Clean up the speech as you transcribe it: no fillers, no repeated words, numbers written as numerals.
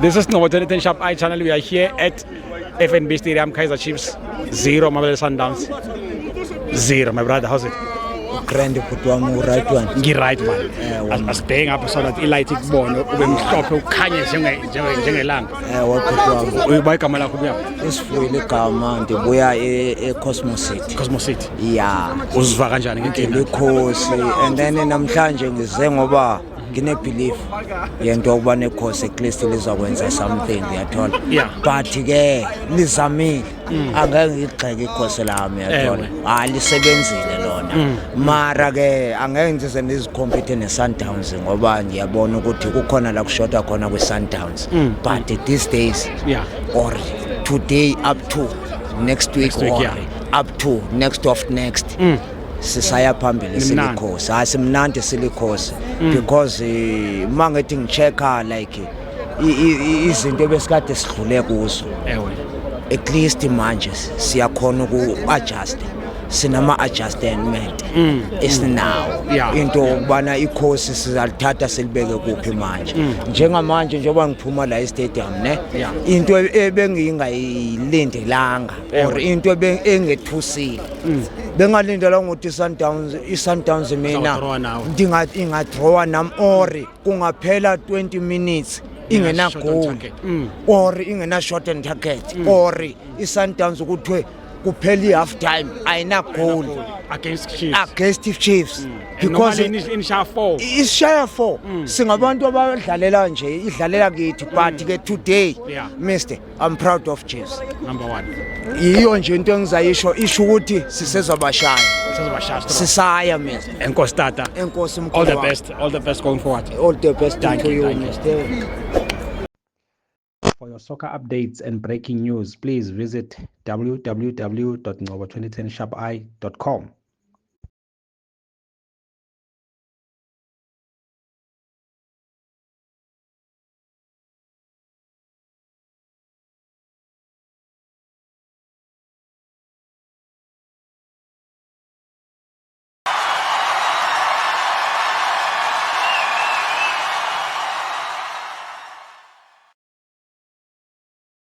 This is Novo 2010 Sharp Eye channel. We are here at FNB Stadium, Kaizer Chiefs 0, Mamelodi Sundowns 0. My brother, how's it? Grand kutwami right one. Ngi-right man. Asibheke ngapha so that ilight ikubone ube mhlophe ukhanye njengelanga. Wakutwami. Uyiba igama lakho kuya? Isifuyile igama ndibuya eCosmos City. Cosmos City. Yeah. Uzizwa kanjani ngenkinga? Ikhosi and then namhlanje ngize ngoba ngine-belief yento ukuba nekhosi at least lizakwenza something uyathola. Yeah. But ke lizamile angeke ngigxeke ikhosi lami uyathola. Lisebenzile lona. Mara ke angeke ngize nizikompete ne-Sundowns ngoba ngiyabona ukuthi kukhona la kushota khona kwi-Sundowns. But these days or today up to next week or up to next of next sisaya phambili silikhosi asimnandi silikhosi because mangethi ngichecka like izinto besikade sidlule kuzo at least manje siyakhona uku-adjust sinama-adjustment esinawo into ukubana ikhosi sizalithatha silibeke kuphi manje njengamanje njengoba ngiphuma la estadium ne into ebengingayilindilanga or into engethusile bengalindela ukuthi i-Sundowns mina ingadrowa nami or kungaphela 20 minutes ingena goal or ingena shot and target or i-Sundowns ukuthi kuphela i-half time ayina goal against Chiefs because in share 4 ishare 4 singabantu abadlalela nje idlalela kithi but ke today mister I'm proud of Chiefs number 1 iyo nje into engizayisho isho ukuthi sisezabashaya sisaya mister enkosi tata enkosi mkhulu all the best going forward all the best to you mister. For your soccer updates and breaking news, please visit www.novo2010sharpeye.com.